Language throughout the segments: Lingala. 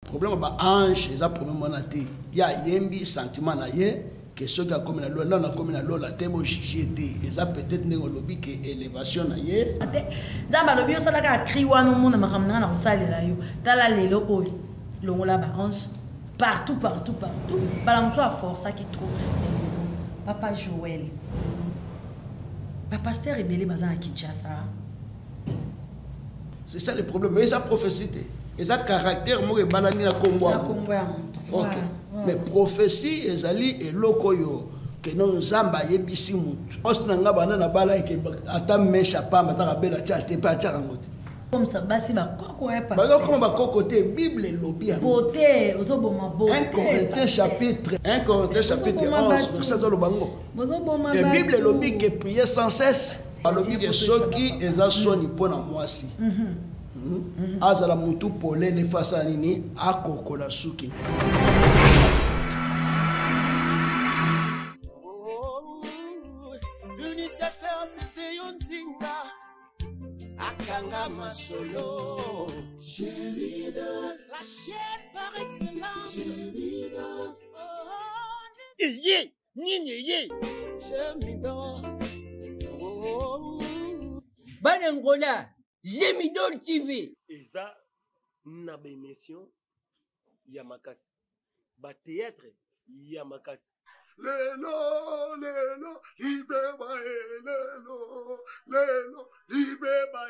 problème ba ange eza problème wana te ya yembi sentiment na ye que ceux qui a commis la loi non a commis la loi la tebo jugé te eza peut-être ndenge lobby que élévation na ye nzamba lobby osala ka cri wana mona makamna na kosalela yo tala lelo oyo longola ba ange partout bala moto a force qui trop papa Joël papa Pasteur Ebele bazana Kinshasa. C'est ça le problème. Mais ça prophétie. Et ça caractère, moi, banani na combat. Ok. Mais prophétie, ezali et lokoyo que non zamba yebisi mutu. Osnanga banana bala ke ata mesha pamba ta bela cha te pa cha ngote. Comme ça basi ba koko e pa. Ba comme ba koko te Bible lobi. Beauté, ozoboma beauté. 1 Corinthiens chapitre 11 verset dans le bango. Et Bible lobi que prier sans cesse. Lobi que ceux qui eza soni pona mwasi. Azala mutu polele fasa nini akokola suki. L'unisateur c'était Yontinga Akanga Masolo la chienne par excellence Yé Nini Banangola Gemidor TV. Eza na ba émission ya makasi. Ba théâtre ya makasi. Lelo libeba lelo libeba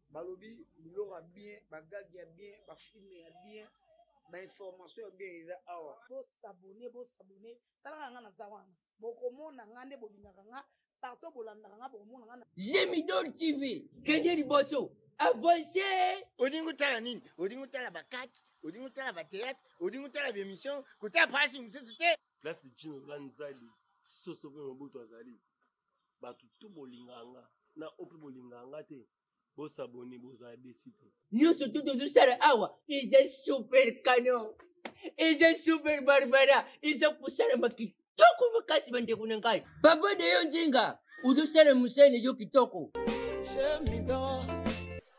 balobi biloko bien bagage ya bien bafilme ya bien bainformation ya bien eza awa bosabone talaka nga naza wana bokomona nga nde bolingaka nga partout bolandaka nga bokomona nga Gemidor TV kende liboso avancé odingo tala nini odingo tala bakaki odingo tala batéâtre odingo tala bémission kotala pasi mosusu te place Jino Lanzali soso pe mobutu azali batu tu bolinganga na opi bolinganga te bosabone bozala desite nyonso tu tozosala awa eza super canon eza super barbara eza kosala makitoko makasi bandeko na ngai papa de yo nzinga uzosala musene yo kitoko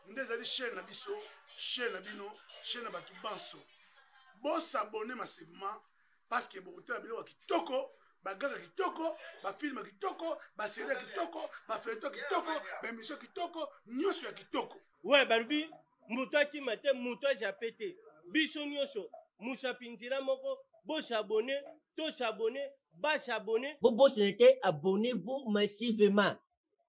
nde ezali chaîne na biso chaîne na bino chaîne na batu banso bosabone massivement parce que bokotala biloko kitoko bagaka kitoko bafilme kitoko baserie kitoko bafeuilleton kitoko baémission kitoko nyonso ya kitoko ouais balobi moto akima te moto ajape te biso nyonso musapinzila moko bosabone tosabone basabone bobosana te abonnez-vous massivement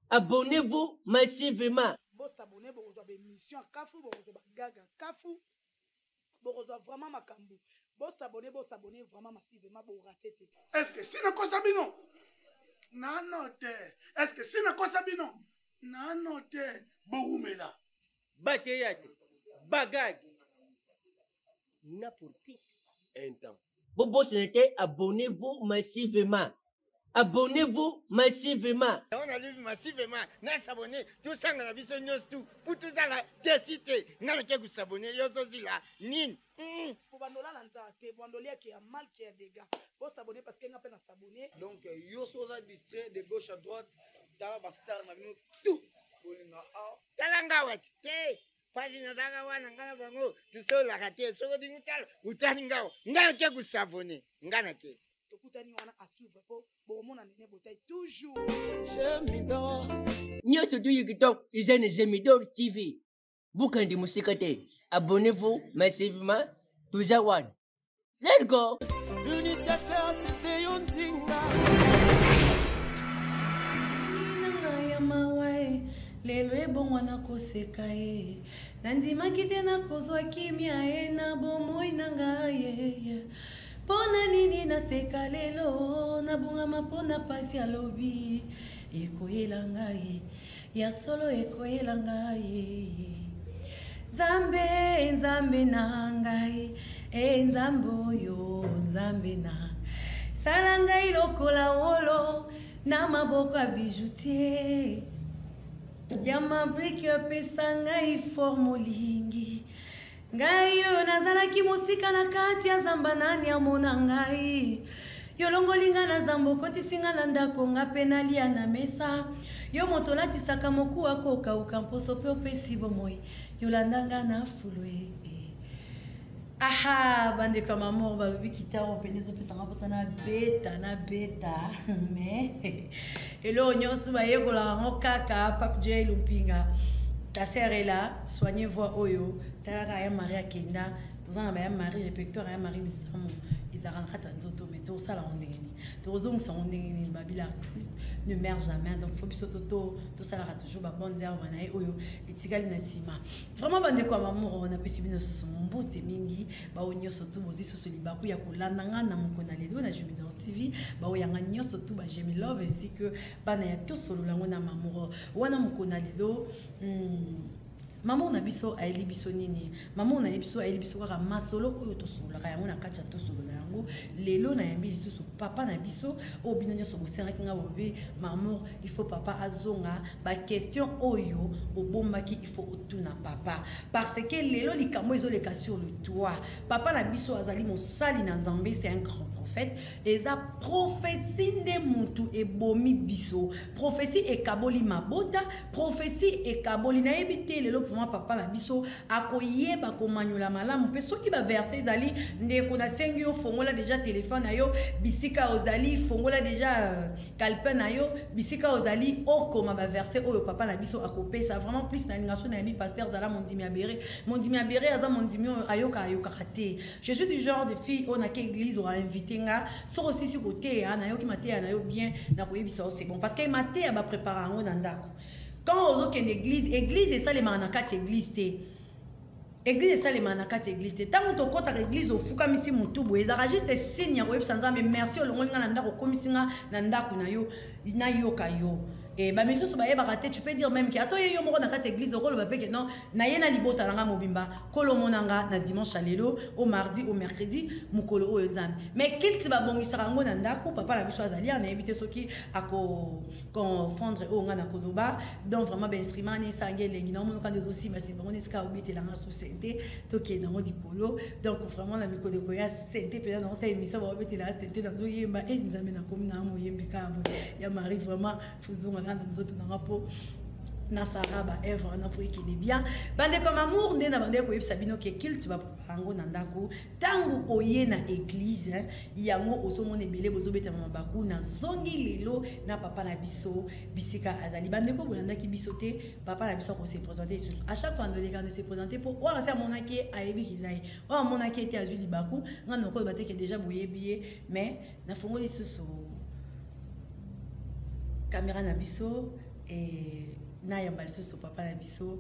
abonnez-vous massivement bosabone bokozwa bémission kafu bokozwa bagaga kafu bokozwa vraiment makambo bosabone vraiment massivement borate te est-ce que si nakosa bino nano te est-ce que si nakosa bino nano te boumela bateya te bagage n'importe un temps bobosana te abonnez-vous massivement abonnez-vous massivement on a lu massivement na s'abonner tout ça na biso nyos tout pour tout ça la décité na ke ku s'abonner yo so la nin pour bandola na nzate bandolia qui a mal qui a dégâts pour s'abonner parce que nga pe na s'abonner donc yo so za distrait de gauche à droite dans ba star na bino tout bolinga a talanga wati te pasi na zaka wana ngana bango tu so la raté so di mutala utani ngao ngana ke ku s'abonner ngana ke tokutani wana à suivre po bomona nene botai toujours nyonso tu yikitoko eza na Gemidor TV bukandi musika te abonnez-vous massivement tuza wana let's go l'initiateur c'était Yontinga ya mawa lelo ebongwa na koseka ye nandimaki te na kozwa kimia ye na bomoi na ngai pona nini naseka lelo nabungama pona pasi alobi ekoyela ngai ya solo ekoyela ngai nzambe na ngai nzambe oyo nzambe na sala ngai lokola wolo na maboko ya bijoutier ya mabrike apesa ngai forme olingi ngai oyo nazalaki mosika na kati ya zamba nani amona ngai yo longolinga na zamba okotisinga na ndako nga mpe nalia na mesa yo moto olatisaka mokuwa kokauka mposo mpe opesi bomoi yolandanga na fulwe aha bande comme amour balobi kitao peniso pesanga posa na beta mais elo nyonso bayekola ngo kaka Pape J Lumpinga ta sœur est là soignez voix oyo talaka ya Maria Kenda tozana ba ya Marie répertoire ya Marie Misamo izara nkata nzoto mais to sala ondengeni to zongsa ondengeni babila artiste ne meurt jamais donc faut biso to sala toujours ba bonne zère bana oyo itikali na sima vraiment bande kwa mamour on a pesi bino so mbote mingi ba onyo surtout bozi so libaku ya kolanda nga na mukona lelo na Jumidor TV ba oyanga nyoso tout ba j'aime love ainsi que bana ya to solo lango na mamour wana mukona lelo maman na biso aeli biso nini maman na biso aeli biso kaka masolo oyo to solo ka yango na kati to solo yango lelo na yambi lisusu papa na biso o bino nyoso bosenga kinga bobe maman il faut papa azonga ba question oyo obombaki il faut otuna papa parce que lelo likambo ezoleka sur le toit papa na biso azali mosali na Nzambe c'est un grand prophète eza prophétie nde mutu ebomi biso prophétie ekaboli mabota prophétie ekaboli na yebite lelo moi papa la biso akoyeba komanyola malamu pe soki ba verset ezali ndeko na sengi yo fongola déjà téléphone na yo bisika ozali fongola déjà calepin na yo bisika ozali okoma ba verset oyo papa na biso akopesa vraiment plus na lingation na yemi pasteur zala mondimi abere aza mondimi ayoka raté je suis du genre de fille on a que église on a invité nga so aussi sur côté na yo ki maté na yo bien na koyebisa c'est bon parce que maté ba préparer ngo na ndako. Quand on a une église et ça les manakati église té. Église et ça les manakati église té. Tant qu'on compte à l'église au fouka misi mutubu ezara juste signe web sans mais merci au longa nanda ko komisinga nanda kunayo na yo kayo. Et bah mais so ba raté tu peux dire même que ato yo moko na kati église au rôle ba pe que non na yena libota nanga mobimba kolo monanga na dimanche à lelo au mardi au mercredi mukolo o nzambe mais qu'il ti ba bongisa rango na ndako papa la biso azali na éviter soki ako confondre o ngana konoba donc vraiment ben instrument ni sangele ngi na mo quand des aussi mais c'est bon ska obité la sous santé to ki na ngodi polo donc vraiment na mikolo ko ya santé pe dans cette émission ba obité la santé dans zo yemba e nzambe na komi na mo yembi ka ya Marie vraiment faisons na nzoto na rapo na saraba Eva na po ekini bien bande comme amour nde na bande ko yebisa bino ke kilt ba pango na ndako tangu oye na église yango osomona ebele bozobeta mabaku na zongi lelo na papa na biso bisika azali bande ko bolandaki biso te papa na biso ko se présenter à chaque fois on se présenter pour wa sa monaki ayebi kizai wa monaki était azuli baku ngana ko bateke déjà boyebi mais na fongo lisusu caméra na biso et na yambali so papa na biso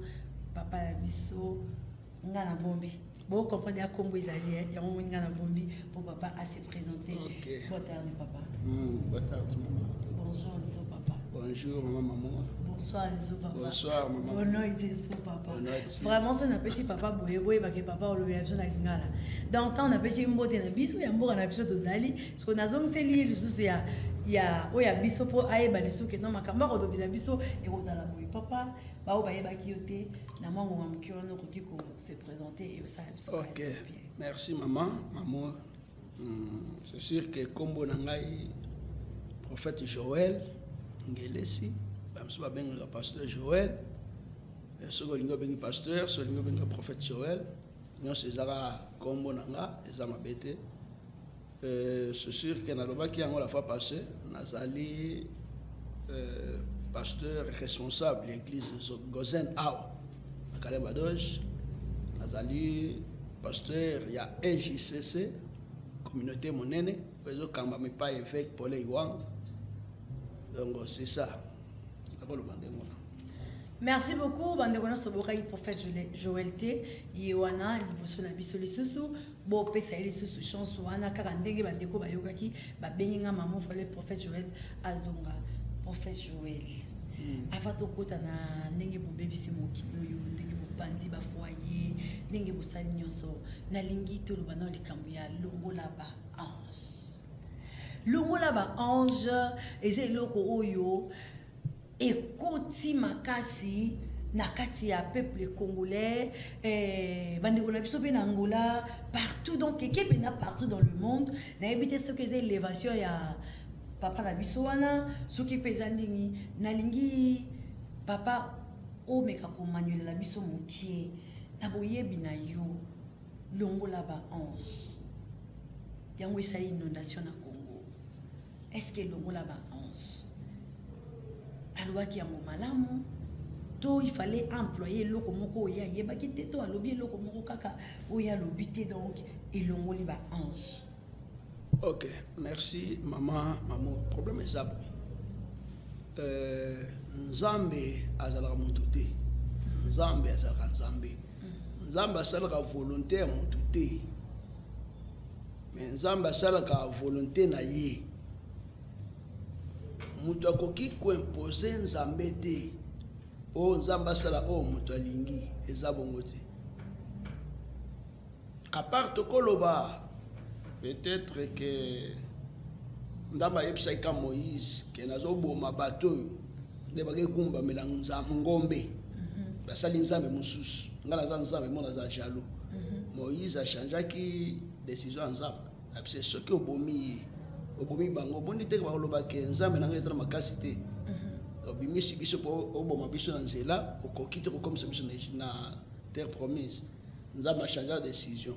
ngana bombi bon comprendre à Congo ezali ya mo ngana bombi pour papa à se présenter. Bonjour papa. Bonjour maman. Bonjour so papa. Bonjour maman. Bonsoir so papa. Bonsoir maman. Bonjour so papa. Vraiment ça na pesi papa boye ba ke papa olobi ya na ngala. Dans temps na pesi mbote na biso ya mboka na biso tozali parce que nazong seli lisusu ya oya biso po ayeba lisuke no makamba ko dobila biso e kozala boye papa ba o bayeba ki yote na mwango wa mukiro no ko se présenter et ça biso. OK. Merci maman, maman. C'est sûr que kombo na ngai prophète Joël ngelesi bamso ba benga pasteur Joël so lingo bengi pasteur so lingo bengi prophète Joël non cesara kombo na nga eza mabete. C'est sûr que nalobaki yango la fois passée nazali pasteur responsable l'église Gozen Awa na Kalemba Doge nazali pasteur ya NJCC communauté monene ozo kamba me pas évêque Paul Iwang donc c'est ça. Merci beaucoup bande kono sobokai prophète Joël T Yewana liboso na biso lisusu bo pesa lisusu chance wana kaka ndenge bande ko bayokaki ba benginga maman fallait prophète Joël azonga prophète Joël avato kota na ndenge bo bebisi mokilo yo ndenge bo bandi ba foyer ndenge bo sali nyoso na lingi to lobana likambo ya longola ba ange eze loko oyo ekoti makasi na kati ya peuple congolais bandeko na biso pe na Angola partout donc ekepe na partout dans le monde na ebite ce que c'est élévation ya papa na biso wana soki peza ndingi nalingi papa o meka ko manuela biso mokie na boyebi na yo longola ba ange yango esa inondation na Congo est-ce que longola ba ange alobaki yango malamu to il fallait employer loko moko ya yebaki te to alobi loko moko kaka oya lobité donc elongoli ba ange. Ok, merci maman. Problème est ça. Nzambe azalaka mutu te. Nzambe azalaka nzambe. Nzambe asalaka volonté ya mutu te. Mais Nzambe asalaka volonté na ye. Mutu akoki koimpose Nzambe te. O Nzambe asala o mutu alingi eza bongo te. À part tokoloba peut-être que ndamba yebisaka Moïse ke nazoboma bato nde bakekumba melanza ngombe basali nzambe mususu ngala za nzambe mona za jalo Moïse a changeaki décision ya nzambe apse soki obomi bango moni te bakoloba ke nzambe nanga ezala makasi te obimisi biso po oboma biso na nzela okoki te kokomisa biso na terre promise nzambe a changé décision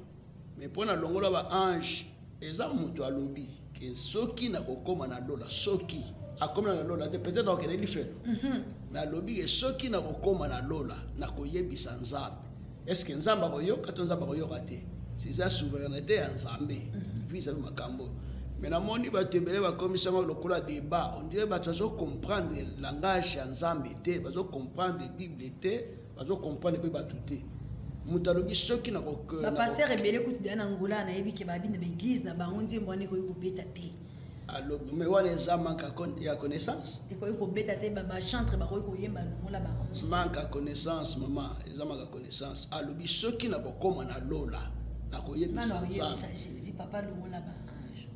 mais pona longola ba ange eza mutu alobi ke soki na kokoma na lola soki akoma na lola peut-être okende lifelo mais alobi ke soki na kokoma na lola na koyebisa nzambe est-ce que nzambe akoyoka to nzambe akoyoka te c'est ça souveraineté ya nzambe visa makambo mais namoni bato ebele bakomisama lokola débat on dirait bato bazo comprendre langage ya nzambe te bazo comprendre bible te bazo comprendre pe bato te mutalobi soki na ko ba pasteur ebele kutu na ngola na yebi ke babine ba église na bango nzembo ane ko beta te alors mais wana eza manque ya connaissance e ko beta te ba chantre ba ko yemba ngola ba manque à connaissance maman eza manque à connaissance alobi soki na kokoma na lola na koyebisa si papa longola ba ange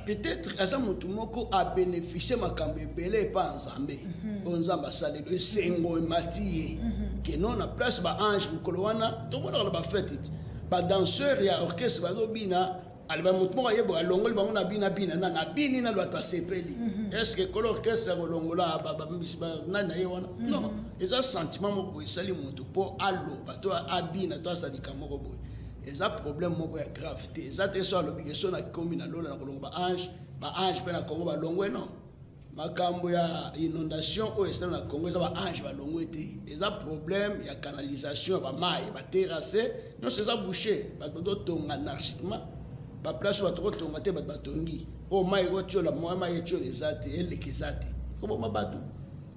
peut-être eza mutu moko a bénéficier makambo ebele pa nzambe o nzamba salelo esengo emati ye que non na place ba ange mukolo wana to mona ba fête ba danseur ya orchestre bazobina aliba mutu moko yebo alongoli bango na bina na bini na lwa sepeli est-ce que kolo orchestre kolongola ba na ye wana non eza sentiment moko esali mutu po aloba to abina to asalika moko boy eza problème moko ya grave te eza te so alobi so na komi na lola na kolongo ba ange pe na Congo ba longwe non makambo ya inondation o esala na Congo eza ba ange ba longwe te eza problème ya canalisation ba mai ba terrasse non c'est ça boucher ba do tonga anarchiquement ba place ba to tonga te ba tongi o mai go tiola mo mai tiola ezate elekezate ko ba bato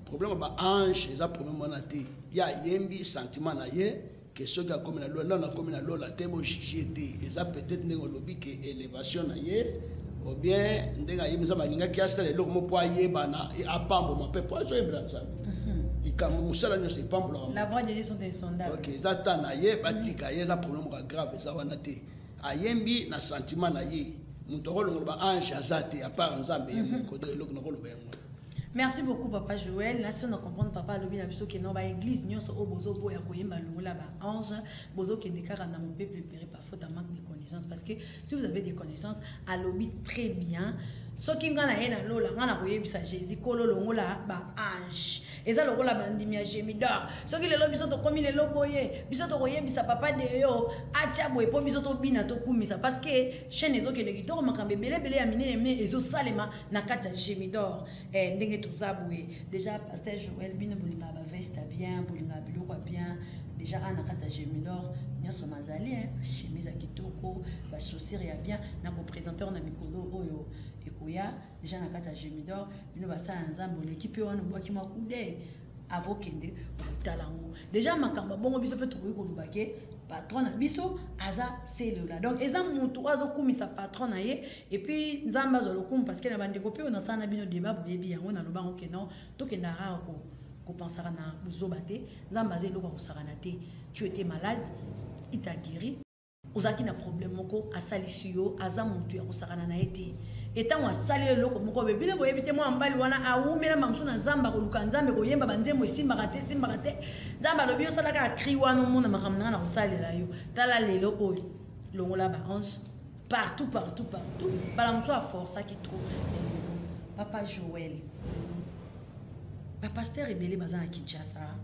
problème ba ange eza problème mona te ya yembi sentiment na ye que ceux qui a commis la loi, on a commis la loi, la terre jugé et ça peut-être n'est lobby que élévation na ye ou bien ndenga yimza balinga ki asala le mo poa yebana et apambo ma pe poa zo embla nzambe ikamu musala nyo se pambo la voix de Dieu sont insondables. OK ça tana ye batika ye ça problème grave ça wana te ayembi na sentiment na ye mutoko longo ba ange azate à part nzambe ko de lo ko lo Merci beaucoup Papa Joël. Nation de comprendre Papa lobi na biso ke no ba église nyonso o bozo boya koyemba longola ba ange bozo ke dekara na mon peuple péri par faute de manque de connaissances parce que si vous avez des connaissances à lobby très bien soki ngana yena lola ngana koyebisa Jésus kolo longola ba ange eza longola bandimi ya Gemidor soki lelo biso to komi lelo boye biso to koyebisa papa de yo acha boye po biso to bina to kumisa parce que chaîne ezo ke le kitoko makambe belebele ya minene ezo salema na kati ya Gemidor ndenge toza boye déjà pasteur Joël bino bolinga ba veste bien bolinga biloko bien déjà ana kati ya Gemidor nyonso mazali chemise ya kitoko ba chaussures ya bien na ko présenter na mikolo oyo ekoya déjà na kati ya Gemidor bino basala nzambe l'équipe wana bwaki makude avokende otalango déjà makamba bongo biso pe tokoyi koloba ke patron na biso aza selola donc eza mutu azokumisa patron na ye et puis nzambe azolokumu parce que na bandeko pe on asala na bino débat boyebi yango na lobango ke non tokenda rare ko pensera na buzoba te nzambe azeloko kosakana te tu étais malade il t'a guéri ozaki na problème moko asalisi yo aza mutu ya kosakana na ye te etango asali eloko moko bebile boyebi te mwa mbali wana awumela mamsu na zamba koluka nzambe koyemba banzembo esimbaka te nzambe alobi osalaka akri wana omona makambo nanga na kosalela yo tala lelo oyo longola ba ange partout bala mosu aforçaki trop Papa Joël bapasteur ebele baza na Kinshasa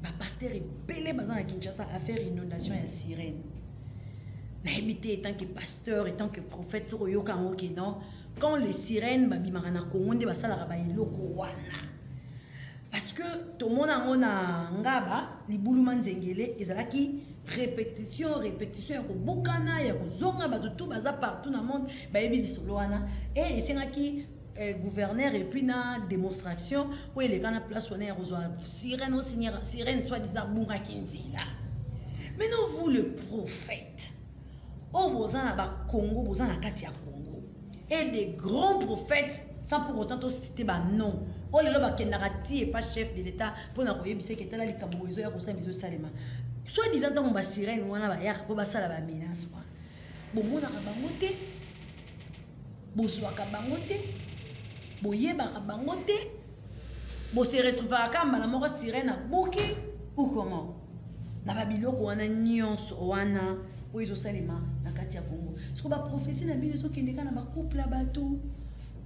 bapasteur ebele baza na Kinshasa affaire inondation ya sirène nayebi te tant que pasteur et tant que prophète soko yoka yango ke non quand les sirènes babimaka na Congo nde basalaka baeloko wana parce que tomona yango na ngaba libuluma nzengele ezalaki répétition ya kobukana ya kozonga bato tout baza partout na monde bayebi lisolo wana et esengaki gouverneur et puis na démonstration où il est quand place on est rejoint sirène sirène soit disant bunga kinzila maintenant vous le prophète oh bozana ba Congo bozana kati ya Congo et des grands prophètes sans pour autant citer ba nom oh lelo ba kenarati et pas chef de l'état pour na koyebise ke tala likambo ezo ya kosa bizo salema soit disant dans ba sirène wana ba ya po ba sala ba menace wa bomona ka bango te boswaka bango te boyebaka bango te bose retrouvaka mbala moko sirène abuki ou comment na babiloko wana nyonso wana oyo ezosalema na kati ya Congo siko baprophétie na bino ezokendeka na bacouple ya bato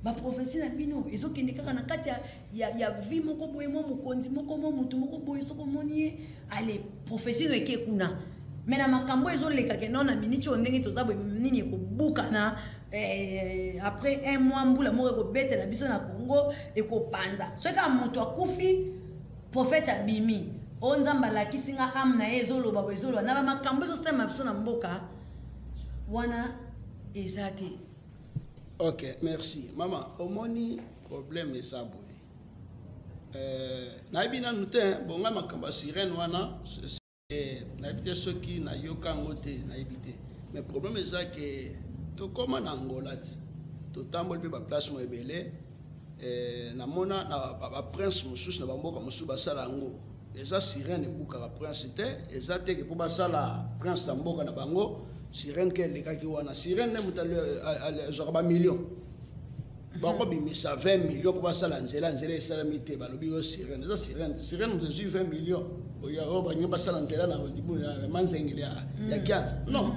baprophétie na bino ezokendekaka na kati ya vie moko boye mo mokonzi moko mo mutu moko boye soko moni ye ale prophétie no eke kuna mais na makambo ezolekaka non na miniti oyo ndenge toza boye nini ekobukana après un mois mbula moko ekobetela biso na Congo ekopanza soki kaka moto akufi prophète abimi oyo nzambe alakisi nga ame na ye ezoloba boye ezoloba na bamakambo ezosalema biso na mboka wana eza te. Ok, merci mama omoni problème eza boye nayebi nanu te bonga makambo ya sirène wana nayebi te soki nayoka yango te nayebi te mais problème eza ke tokóma na Angola ti totamboli mpe baplace mo ebele namona na baprince mosusu na bamboka mosusu basala yango eza sirène ebukaka prince te eza teke mpo basala prince na mboka na bango sirène ke elekaki wana sirène nde moto azwaka bamillion bakobimisa 20 millions mpo basala nzela esalami te balobi yo sirène eza sirène moto ezwi 20 millions oyo banyo basala nzela na manzengele ya 15 non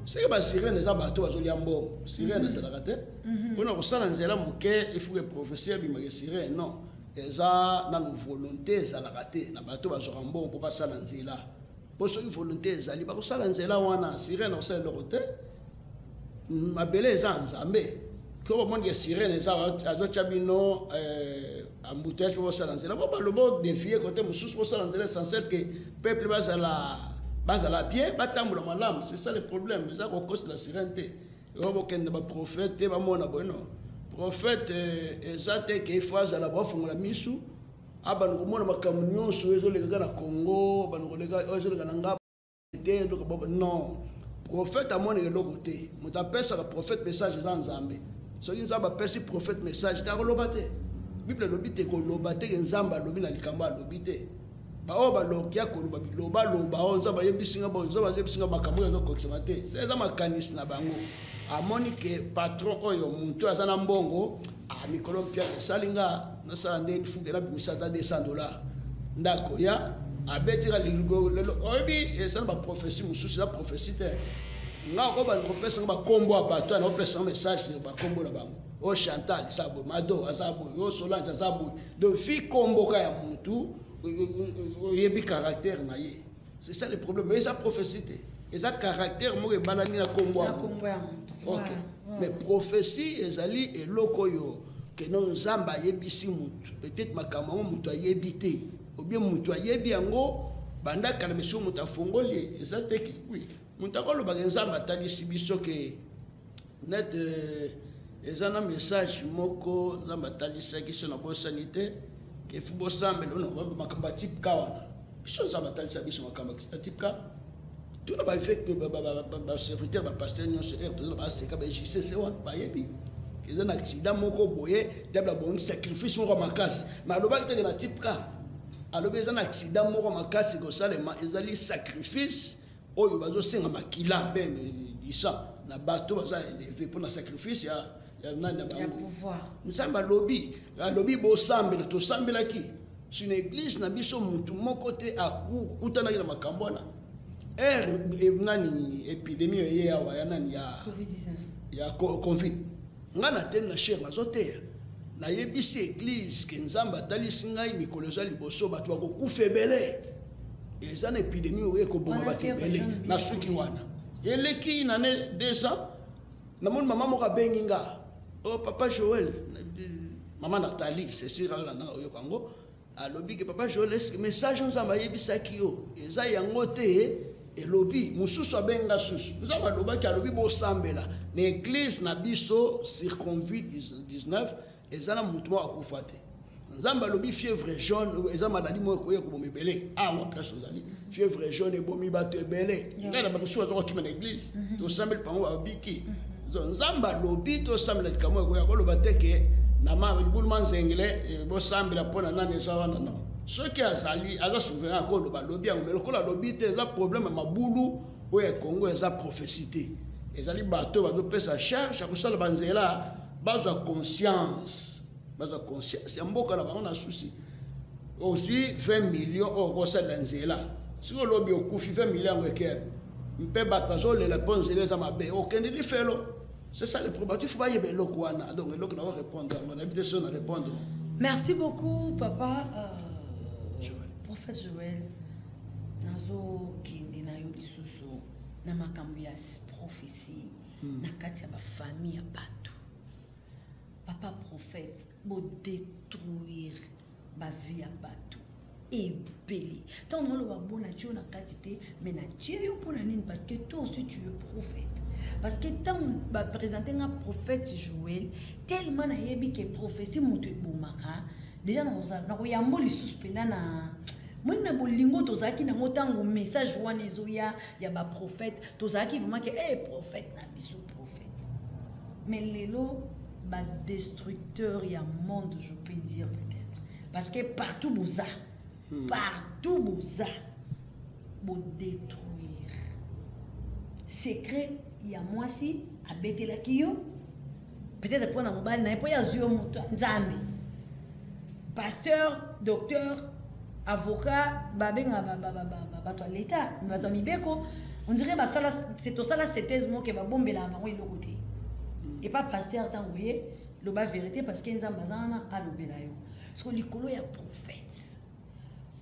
seke basirène eza bato bazolia mbongo sirène ezalaka te mpona kosala nzela moke ifuke prophétie abimaka sirène non eza nanu volonté ezalaka te na bato bazwaka mbongo mpo basala nzela mpo soki volonté ezali bakosala nzela wana sirène akosala eloko te mabele eza nzambe ko bamonike sirène eza azotya bino embouteillage mpo bosala nzela po baloba odefie kote mosusu bosala nzela essentiel ke peuple bazala bien batambola malamu c'est ça le problème eza kokosela sirène te oyo bokende baprophète te bamona boye non prophète eza te ke ifo azala bafungola misu abana komona makambo nyonso ezolekaka na Congo bana ezoleka na ngaba te non prophète amona eloko te moto apesaka prophète message eza nzambe soki nzambe apesi prophète message te akoloba te bible alobi te koloba te ke nzambe alobi na likambo alobi te baoyo balokia koloba bilobaloba oyo nzambe ayebisinga makambo oyo ezokokisama te se eza makanisi na bango amoni ke patron oyo muntu aza na mbongo mikolo mpia esali nga nasala ndeni fuke nabimisa ata $200 ndako ya abetira lelo oyebi esala baprophétie mosusu eza prophétie te nga okobanda kopesanga bakombo ya bato ana opesanga message bakombo na bango o Chantal eza boye Mado aza boye o Solange aza boye donc fi komboka ya muntu oyebi caractère na ye c'est ça le problème mais eza prophétie te eza caractère moko ebalani na kombo ya muntu. Ok, mais prophétie ezali eloko oyo ke no nzambe ayebisi mutu peut-être makambo yango mutu ayebi te ou bien mutu ayebi yango bandaka na miso mutu afongoli eza te ki oui mutu akolobaka nzambe atalisi biso ke net eza na message moko nzambe atalisaki so na bosani te ke fu bosambela ono makambo type ka wana biso nzambe atalisa biso makambo type ka tout le monde fait que le secrétaire le pasteur nous se tout le monde c'est que JCC bayebi ils ont un accident moko boye d'abord bon sacrifice moko makasi mais aloba que na type ka aloba ils ont un accident moko makasi ko salema ezali sacrifice oyo bazo senga makila ben disa na bato baza élevé pour na sacrifice ya nani na bango pouvoir nzamba alobi bo sambela to sambela ki sur une église na biso mutu moko te akutana na makambo na nani épidémie ye awa ya nani ya covid nga na tene na cher nazoteya nayebisi église ke nzambe atalisi ngai mikolo eza liboso bato bakokufa ebele eza na épidémie oyo ekoboma bato ebele na suki wana eleki na ne 2 ans namoni mama moko abengi nga oh papa Joël maman Nathalie c'est sûr alanda oyo kango alobi ke papa Joël est message nzamba yebisaki yo eza yango te elobi mususu abenga susu nzamba lobaki alobi bosambela na église na biso sur Covid-19 eza na mutu moko akufa te nzamba lobi fièvre jaune eza maladie moko koya koboma ebele awa place ozali fièvre jaune ebomi bato ebele ngai na bato susu bazokokima na église tosambeli pango babiki nzamba lobi tosambela likambo ekoya koloba te ke na buluma nzengele bosambela mpona nani eza wana no soki azali aza souverain akoloba lobi yango me lokola lobi te eza problème mabulu oyo ekongo eza prophétie te ezali bato bazopesa charge ya kosala banzela bazwa conscience ya mboka na bango na susi ozwi 20 millions oyo kosalela nzela siko olobi okufi 20 millions yango ekere mpe bato bazolela mpo nzela eza mabe okende lifelo c'est ça le problème il faut pas yeba eloko wana donc eloko na répondre on habite sur na répondre. Merci beaucoup papa prophète Joël nazo kende na yo lisusu na makambo ya prophétie na kati ya ba famille ya bato papa prophète bo détruire ba vie ya bato ebele tant on lo ba bona Dieu na kati te mais na Dieu yo pona nini parce que toi aussi tu es prophète. Parce que tant va présenter un prophète Joël tellement na yebi que prophétie mutu bomaka déjà na yambo li suspenda na moi na bolingo tozaki na motango message wana ezoya ya ba prophète tozaki vraiment que prophète na biso prophète mais lelo ba destructeur ya monde je peux dire peut-être parce que partout boza bo détruire secret ya mwasi abetelaki yo peut-être pour na mobile na po ya zuyo moto nzambe pasteur docteur avocat babenga bato ya l'état bato ya mibeko on dirait basala c'est tout ça la synthèse mo ke babombela bango eloko te et pas pasteur tant voyez le ba vérité parce que nzambe azana alobela yo parce que likolo ya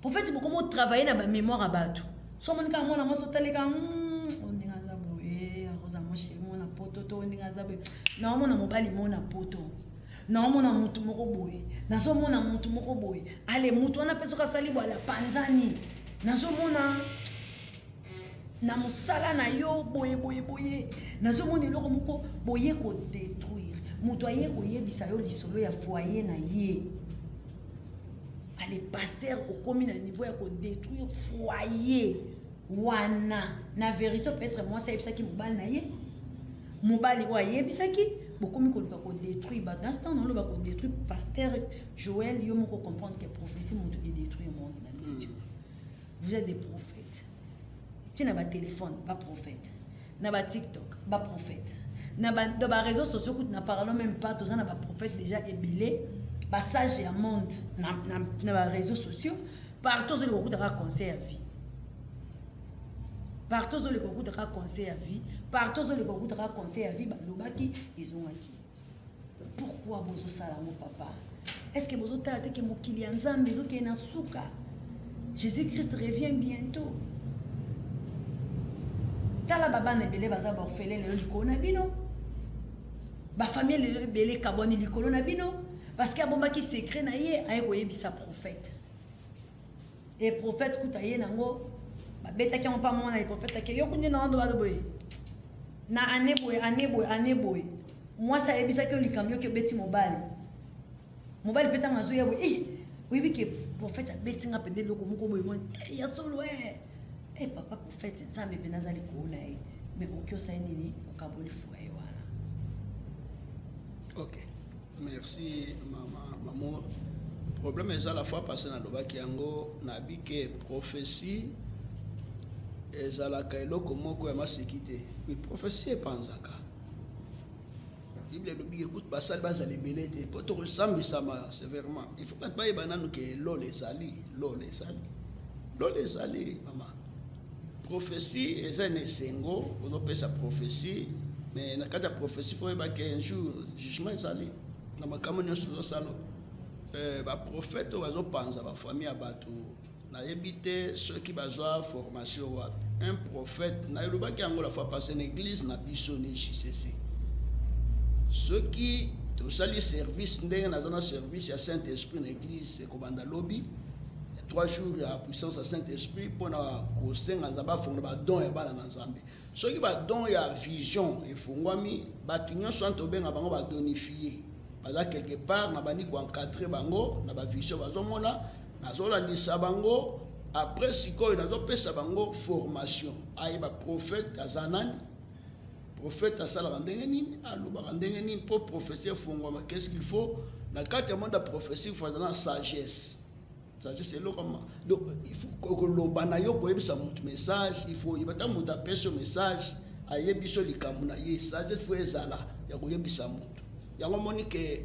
prophète beaucoup mo travailler na ba mémoire à bato so mon ka mona mo so taleka mona poto to ndinga zabe na mona mobali mona poto na mona mutu moko boye na so mona mutu moko boye ale mutu wana peso ka sali bwala panzani na so mona na musala na yo boye na so mona eloko moko boye ko détruire mutu aye ko yebisa yo lisolo ya foyer na ye ale pasteur okomi na niveau ya ko détruire foyer wana na vérité peut-être moi ça yebisa ki mobali na ye mobali wa yebisaki bokomi koluka ko détruire ba dans ce temps on lo ba ko détruire pasteur Joël yo moko comprendre que prophétie monte et détruire le monde na Dieu. Vous êtes des prophètes. Tina ba téléphone ba prophète. Na ba TikTok ba prophète. Na ba réseaux sociaux que na parlons même pas tous na ba prophète déjà ébélé ba sage ya monde na ba réseaux sociaux partout le coup de conseil à vie. Partout où les concours de conseil à vie, partout où les concours de conseil à vie, lobaki ils ont acquis. Pourquoi bozo salamo papa? Est-ce que bozo tata que mo kilianzambe zo ke na suka? Jésus-Christ revient bientôt. Tala baba na belé baza orphelin le likolo na bino. Ba famille le belé kaboni likolo na bino parce que abombaki secret na ye ay koyebisa prophète. Et prophète kutaye nango beta qui ont pas mon les prophètes qui yo kunye na ndo ba boy na ane boy moi ça ebisa que likamyo que beti mobile peta ngazo ya boy oui bi que prophète beti nga pede loko moko boy mon ya solo papa prophète nzambe pe nazali ko na mais okyo sa nini okaboli foye wala. OK, merci maman. Problème est à la fois passé na lobaki yango na bike prophétie ezalaka eloko moko ya masekite oui prophétie epanzaka bible elobi écoute basali bazali ebele te mpo tokosambisama sévèrement il faut kati bayeba nanu ke lolo ezali mama prophétie eza na esengo ozopesa prophétie mais na kati ya prophétie fo oyeba ke un jour jugement ezali na makambo nyonso tozosala baprofete oyo bazopanza bafamille ya bato nayebi te soki bazwa formation wapi. Un prophète nayelobaki yango la fois passée na église na biso ne JCC. Soki tosali service ndenge naza na service ya Saint-Esprit na église ekobanda lobi 3 jours ya puissance ya Saint-Esprit mpona kosenga nzambe afongola badon ya bana na nzambe. Soki badon ya vision efungwami bato nyonso wana tobenga bango badonifie baza quelque part na bandi koencadre bango na bavision bazomona nazolandisa bango. Après sikoyo nazopesa bango formation ayeba prophète aza nani, prophète asalaka ndenge nini, alobaka ndenge nini mpo prophétie efungwama. Qu'est-ce qu'il faut na kati ya monde ya prophétie il faut azala na sagesse. Sagesse elokama donc il faut koloba na yo koyebisa motu message. Il faut yebata motu apesa message ayebiso likambo na ye. Sagesse faut ezala ya koyebisa motu yango moni ke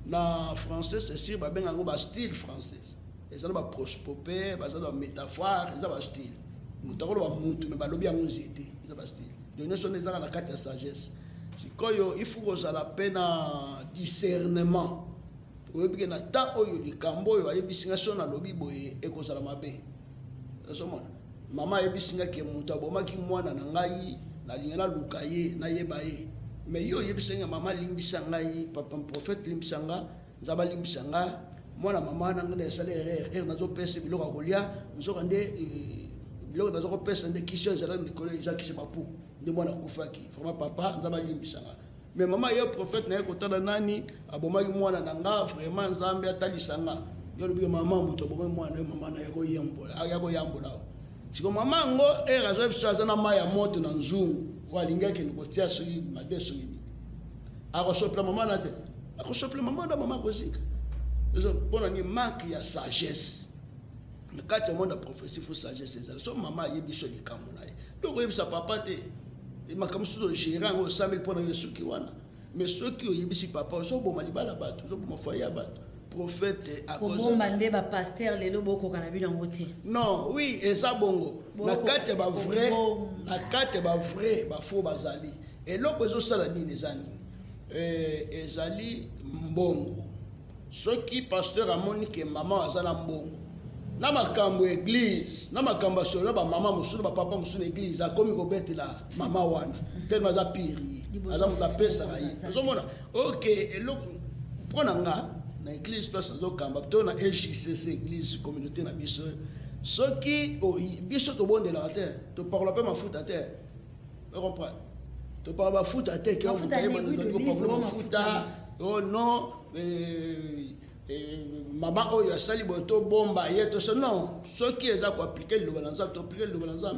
na français c'est sûr babenga yango ba style français. Ils ont des prospopés, ils ont des métaphores, ils ont des styles. Nous avons des montres, mais ils ont des style. Ils ont des styles. Donc nous sommes dans la carte de sagesse. Il faut que ça la peine discernement. Pour que na temps où les cambo, ils bisinga son na lobby boye et que ça la mabe. Maman est bisinga qui est monta boma qui moi na ngai na lingana lukaye na yebaye. Mais yo yebisinga maman limbisanga papa prophète limbisanga nzaba limbisanga. Moi la maman n'a pas salé erreur nazo pesa biloko akolia nzoka nde biloko nazo pesa nde kisho zala nikole Jacques Chimapu nde mwana kufaki vraiment papa nzaba limbisanga. Mais maman yo prophète na kotana nani abomaki mwana nanga vraiment nzambe atalisanga yo lobi maman muto bomai mwana maman na yako yambola siko maman ngo erazo biso na maya moto na nzungu walingaki nikotia so madeso yini akosopla maman na te akosopla maman da maman kozika. Bon, on manque de sagesse. Quand tu as une prophétie, il faut sagesse. So maman a dit sur les camonailles. Donc il y a papa il m'a comme ça gérant au 100 000 pour les sous qui wana. Mais ceux qui ont dit papa, so bon maliba la batte, so bon foyer à batte. Prophète à cause. Comment mandé ba pasteur les lobo ko kana bila ngote. Non, oui, et ça bongo. La carte ba vrai, la carte ba vrai, ba faux bazali. Et l'autre besoin ça la ni les amis. Ezali mbongo. Ceux qui pasteur amoni que maman azala mbongo na makambo église na makambo solo ba maman musulu ba papa musulu église akomi ko betela mama wana tellement za piri azamu za pesa ayi ozomona OK eloko pona nga na église place zo kamba to na JCC église communauté na biso ceux qui biso to bonde la terre to parle pas ma foot à terre tu comprends to parle pas foot à terre qui on parle foot oh non maman oyo asali boto bomba yeto so non ceux qui eza ko appliquer le balanza to appliquer le balanza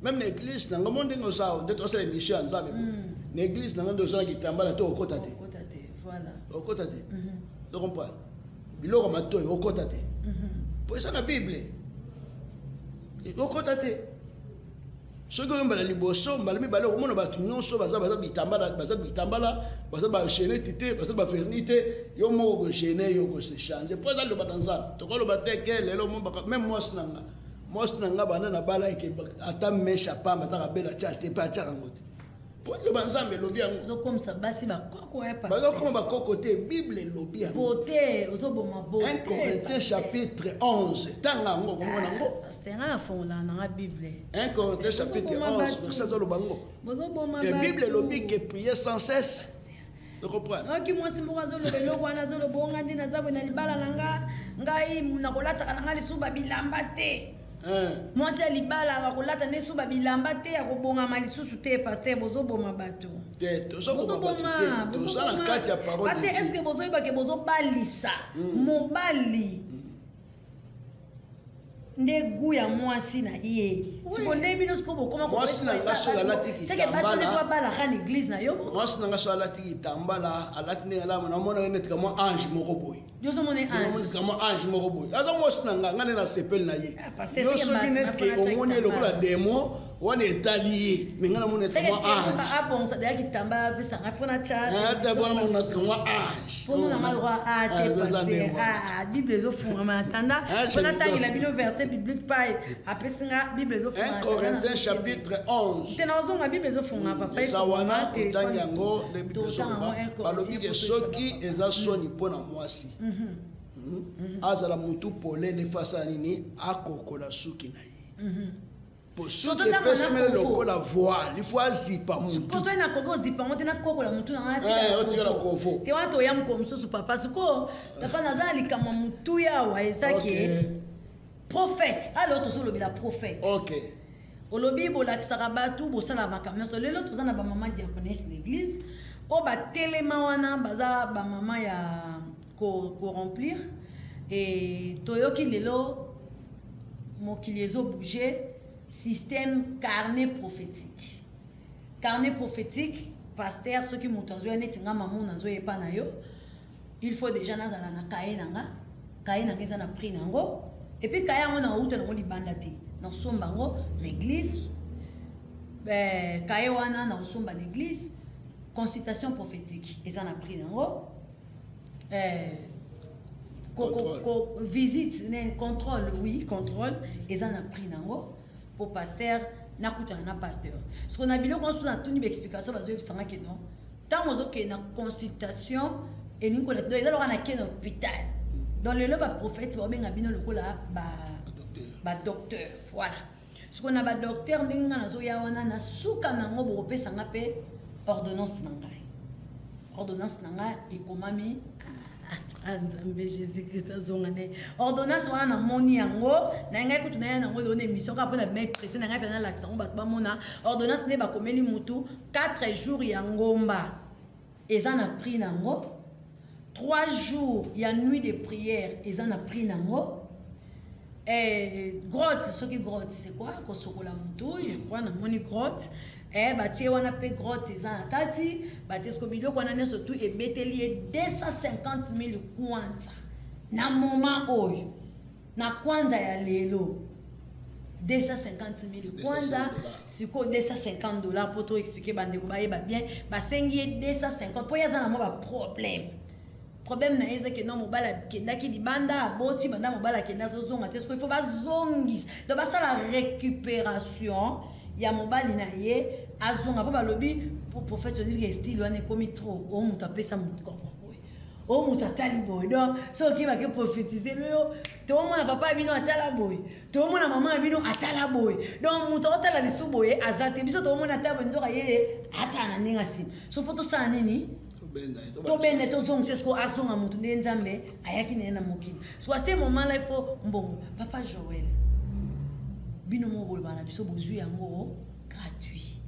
même l'église nanga monde ngosa on to sala mission nzabe l'église nanga ndo so ki tambala to okota te voilà okota te tu comprends biloko mato okota te pour ça na bible okota te soki oyomba na liboso mbala mibale okomona bato nyonso baza bitambala baza bachene te baza baverni te yo moko kogene yo kosechange mpo eza loba na nzambe tokoloba te ke lelo meme mwasi na nga bana na bala eke ata mesha pamba ataka bela tia te mpe atiaka yango te mpo loba nzambe elobi yango ozokomisa basi bakoko bazokoma bakoko te bible elobi yango bote ozoboma bote 1 Corinthiens chapitre 11 tanga yango komona yango pastenga nafongola nanga bible 1 Corinthiens chapitre 11 verset ozoloba yango et bible elobi ke prier sans cesse. Tu comprends? Ok, moi si moi azoloba eloko wana azoloba onga nde nazabwe na libala nanga ngai nakolataka nanga lisuba bilamba te. Moi si libala akolata nde suba bilamba te akobongama lisusu te pasteur bozoboma bato. Te tozoboma bato te tozala kati ya parole de Dieu. Pasteur est-ce que bozoyeba ke bozobalisa mobali nde gu ya mwasi na ye siko nde bino siko bokoma mwasi na nga so alati kitambala alati ndenge alamu namona ye neti kamwa ange moko boye kamwa ange moko boye aza mwasi na nga nga nde na sepele na ye yo soki neti ke omoni ye lokola demo wana etali ye me nga namona neti kamwa ange biblique paille après ça bible zo funga 1 Corinthiens chapitre 11 tena ozonga bible zo funga papa zawana otanyango le bible zo balobi ke soki eza soni pona mwasi azala mutu polele face à nini akokola suki na ye po Surtout suki dans epesemele mon lokola voile il faut azipa mutu poso ina koko zipa ngote na koko la mutu na otika la kovo te wana toya mko mosusu papa siko papa naza likama mutu yawa ezaki prophète alors tozolobela prophète ok olobi bolakisaka bato bosala makambo nyonso lelo toza na bamama diaconesse l'église oyo batelema wana baza bamama ya koremplir e toyoki lelo mokili ezobouge système carnet prophétique pasteur soki moto azoya neti nga mamu nazoyepa na yo il faut déjà nazala na kaye nanga eza na prix nango et puis kaye yango na outa nango libanda te nasomba yango na église kaye wana na osomba na église consultation prophétique eza na prix nango visite contrôle eza na prix nango pour pasteur nakutana na pasteur ce qu'on a biloko nso na tuni explication bazoyebisanga ke non ntango ozokende na consultation eningi do eza loka na kende hôpital dans lelo baprophète baobenga bino lokola badocteur voilà ce qu'on a badocteur ndenge nga nazoya wana na suka nango bokopesanga mpe ordonnance na ngai ekomami nzambe jésus christ azonga nde ordonnance wana namoni yango na ngai kutu na ya nango elona émission kaka mpona bima presse na ngai mpe nalakisa yango bato bamona ordonnance nde bakomeli mutu 4 jours ya ngomba eza na prix nango 3 jours ya nuit de prière eza na prix nango grotte soki grotte c'est quoi kosokola mutu je crois namoni grotte batie wana pe grotte eza na kati batie siko biloko wana nyonso tu ebeteli ye 250 000 kwanza na moma oyo na kwanza ya lelo 250 000 kwanza siko $250 po to expliquer bandeko bayeba bien basengi ye 250 po yaza na mo problème na eza ke non mobala kendaki libanda aboti banda mobala kenda zozonga te siko il faut bazongisa donc basala récupération ya mobali na ye azonga po balobi prophète odi ke style wana ekomi trop o mutu apesa mutu koko boye o mutu atali boye donc soki bake prophétiser loyo tomona papa bino atala boye tomona mama bino atala boye donc mutu otala lisu boye azate biso tomona tabo nzoka ye ata na ndenge nsima so foto sana nini tobende tozongisa siko azonga mutu nde nzambe ayaki naye na mokili so à ce moment là il faut mbongo papa Joël bino mo bolobana biso bozwi yango gratuit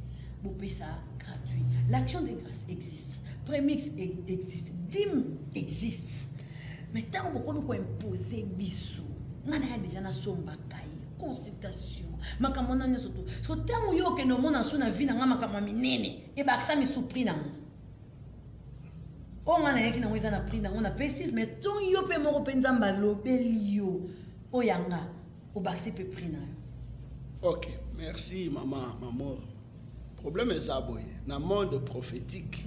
bopesa gratuit l'action de grâce existe prémix existe dîme existe mais tant bokomi ko imposer biso ngana ya déjà na somba kai consultation makambo na nyoso to so tango yo ke no mona so na vie na nga makambo minene e bakisa mi surpris na ngo onga na yeki na ngweza na prix na ngo na précise mais ton yo pe moko penza mbalobe yo oyanga obakisi pe prix na yo. Ok, merci maman. Problème est ça, boy. Dans le monde prophétique,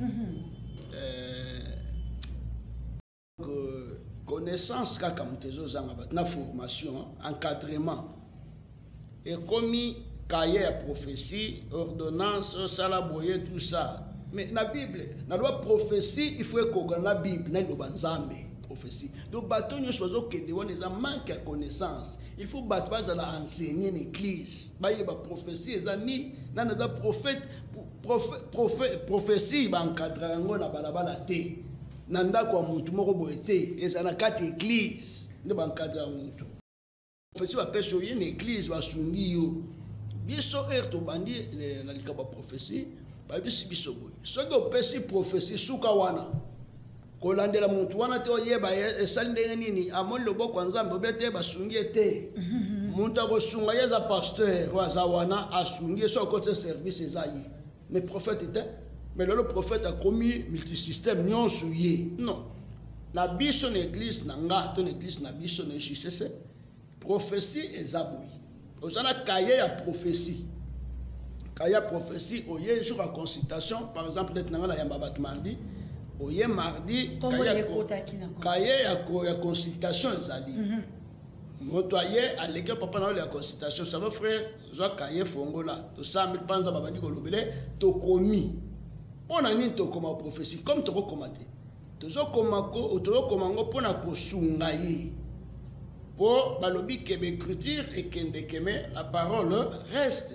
connaissance, la formation, encadrement, et comme cahier à prophétie, ordonnance, salaboyer, tout ça. Mais la Bible, dans la prophétie, il faut qu'on la Bible, dans le prophétie. Donc, bateau nous choisissons que nous avons manque de connaissance. Il faut battre enseigner l'église. Bah, il y a prophétie, les amis, dans les prophètes, prophétie, bah, encadrer en na balabala té. Nanda kwa muntu moko boete, et ça na quatre églises. Ne bah encadrer muntu. Prophétie va pêcher une église va sungi yo. Biso erto bandi na likaba prophétie, bah biso biso boy. Ce que pêcher prophétie suka wana. Kolandela muntu wana te oyeba esali ndenge nini amoni loboko nzambe obete basungi ete muntu akosunga yeza pasteur waza wana asungi so côté service ezayi mais prophète était mais le prophète a commis multisystème nyonso ye non na biso na église na nga ton église na biso na JCC prophétie ezaboyi ozana cahier ya prophétie oye jour à consultation par exemple d'être na la yamba bat mardi oye mardi cahier ya consultation ezali moto aye aleki papa na ya consultation ça va frère zwa cahier fongola to sambi panza babandi kolobele to komi on a mis to comme prophétie comme to commenter tozokomango mpona kosunga ye mpo balobi ke baécriture ekendeke me la parole reste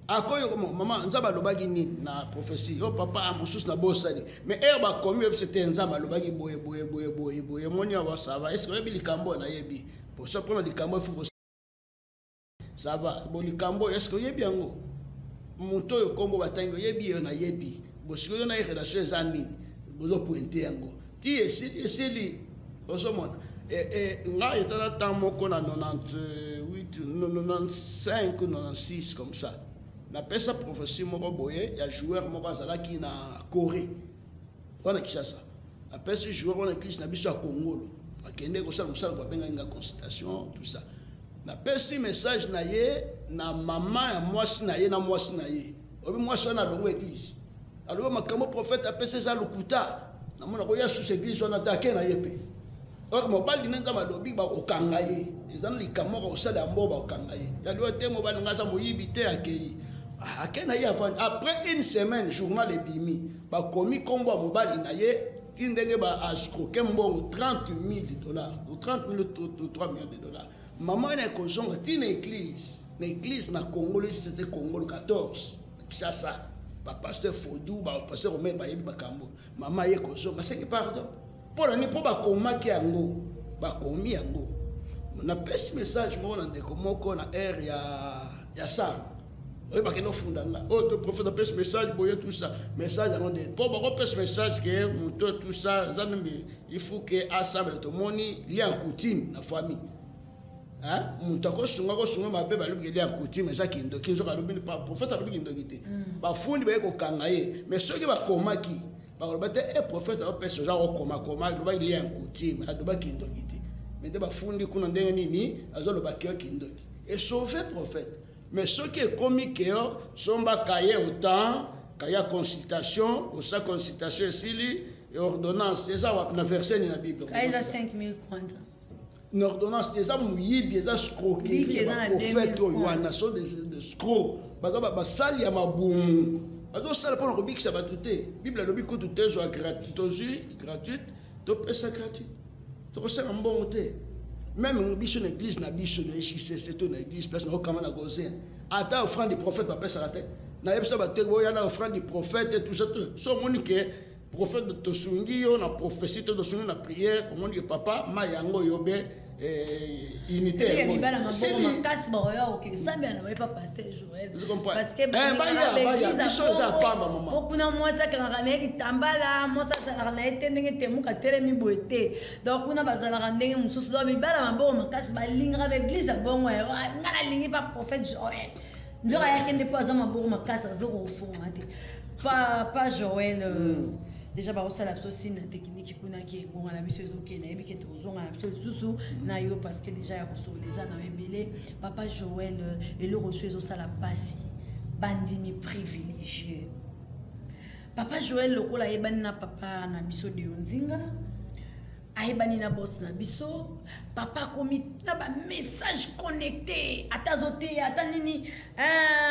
akoyo komo mama nzambe alobaki nini na prophétie yo papa mosusu na bosali mais ere bakomi yo c'était nzambe alobaki boye moni awa ça va est-ce que oyebi likambo nayebi poso mpona likambo efu ça va bo likambo est-ce que oyebi yango moto oyo kombo batangi oyebi yo nayebi bosiko yo na relation eza nini bozopointe yango ti esili ozomona nga etala ntan moko na 98 95 96 comme ça napesa prophétie moko boye ya joueur moko azalaki na Corée wana Kinshasa napesi joueur wana église na biso ya Kongolo akende kosala mosala babengaki nga consultation tout ça napesi message na ye na mama ya mwasi na ye na mwasi na ye obi mwasi wana alongo église alobi makambo prophète apesi eza lokuta namona koya susu église wana te ake na ye mpe or mobali nde nzambe alobi bakokanga ye eza na likambo bakosala ya mbo bakokanga ye yalobi te mobali nga aza moyibi te akei ake na ye avant après une semaine journal ebimi bakomi kombo ya mobali na ye ti ndenge baascroke mbongo $30,000 ou 30 000 ou 3 millions de dollars mama wana ekozonga ti na église na Congolo c'était Congolo 14 na Kinshasa bapasteur Fodou bapasteur Omer bayebi makambo mama ye kozonga seki pardon mpona ni mpo bakomaki yango bakomi yango napesi message moko na ndeko moko na aire ya sar oyo bakende ofunda nga oyo to prophète apesi message boye tout ça message yango nde mpo bakopesa message ke moto tout ça eza nde il faut ke assemble tomoni lien coutume na famille moto akosunga mabe balobi lien coutume eza kindoki nzoka alobi prophète alobi kindoki te bafundi baye kokanga ye mais soki bakomaki bakoloba te prophète apesa oza kokomakoma alobaki lien coutume alobaki kindoki te mais nde bafundi kuna ndenge nini azolobaki yo kindoki esauve prophète mais ce qui est comique, c'est que autant qu'il y a consultation, ou sa consultation ici, et ordonnance, c'est ça, on a versé dans la Bible. Il y a 5 000 kwanza. Une ordonnance, des gens mouillés, des gens scroqués, des prophètes, des scrocs. Parce que ça, il y a ma boum. Alors, ça, pour le ça va tout. Bible, le bible, tout est gratuit, tout est gratuit. Donc, c'est un bon côté. Même biso na église na biso na c'est tout na église place na kama na gozen ata offrande du prophète ba pesa raté na yebisa ba tego ya na offrande du prophète et tout ça so monique prophète de tosungi yo na prophétie to sungi na prière on dit papa ma yango yobe unité makasi baoya oke sambi na pas passer Joël parce que okuna mwasa kanga na kitambala mwasa tala na etendenge temuka telemi boete donc kuna bazala randenge mususu do mibala maboko makasi balinga avec église bongo ngala lingi pa prophète Joël ndoka yake ne pas maboko makasi azoko ofunga te pas Joël déjà ba osala biso na technique kuna ki ngonga na biso ezoke na yebi ke tozonga na biso susu na yo parce que déjà ya kosoleza na ebele papa Joël et le reçu ezosala pasi bandimi privilégié papa Joël lokola yebani na papa na biso de Onzinga ayebani na boss na biso papa komi na ba message connecté atazote atanini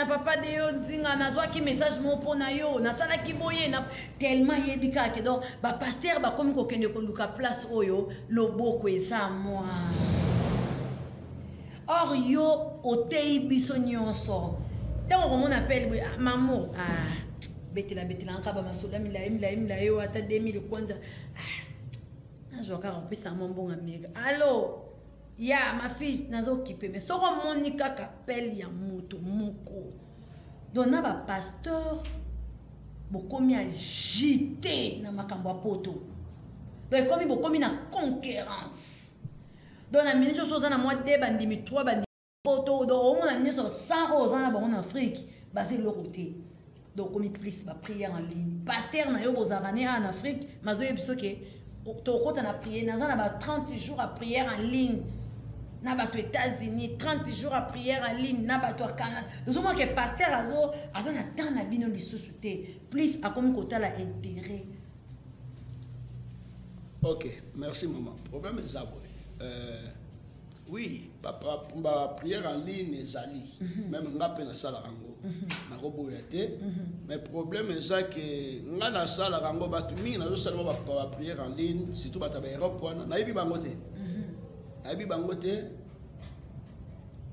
papa de Onzinga nazwaki message mo pona yo nasala ki boye na tellement yebika ke donc ba pasteur ba komi ko kende ko luka place oyo loboko esa moi or yo otei biso nyonso tango ko mon appel maman betela nkaba masoda mila yo ata 2000 kwanza nazwaka ropesa mbonga mega allo ya ma fille nazo occupé mais soko moni kaka appel ya moto moko dona ba pasteur bokomi agité na makambo ya poto donc komi bokomi na concurrence donc na minute so za na moi 2 bandimi 3 bandimi poto donc au moins na 100 aux na bango en Afrique basé le côté donc comme plus ba prière en ligne pasteur na yo bozarane en Afrique mazo yebiso ke tokota na prière naza na ba 30 jours à prière en ligne na ba to États-Unis 30 jours à prière en ligne na ba to Canada nous moins que pasteur azo na temps na bino lisusu te plus a comme kota la intérêt. OK, merci maman. Problème est ça Oui, ma prière en ligne ezali. Même nga pe na sala rango. Na ko boyate. Mais problème est ça que nga na sala rango batu mingi na zo sala ba prière en ligne, surtout bata ba Europe wana. Na yebi bangote. Na yebi bangote.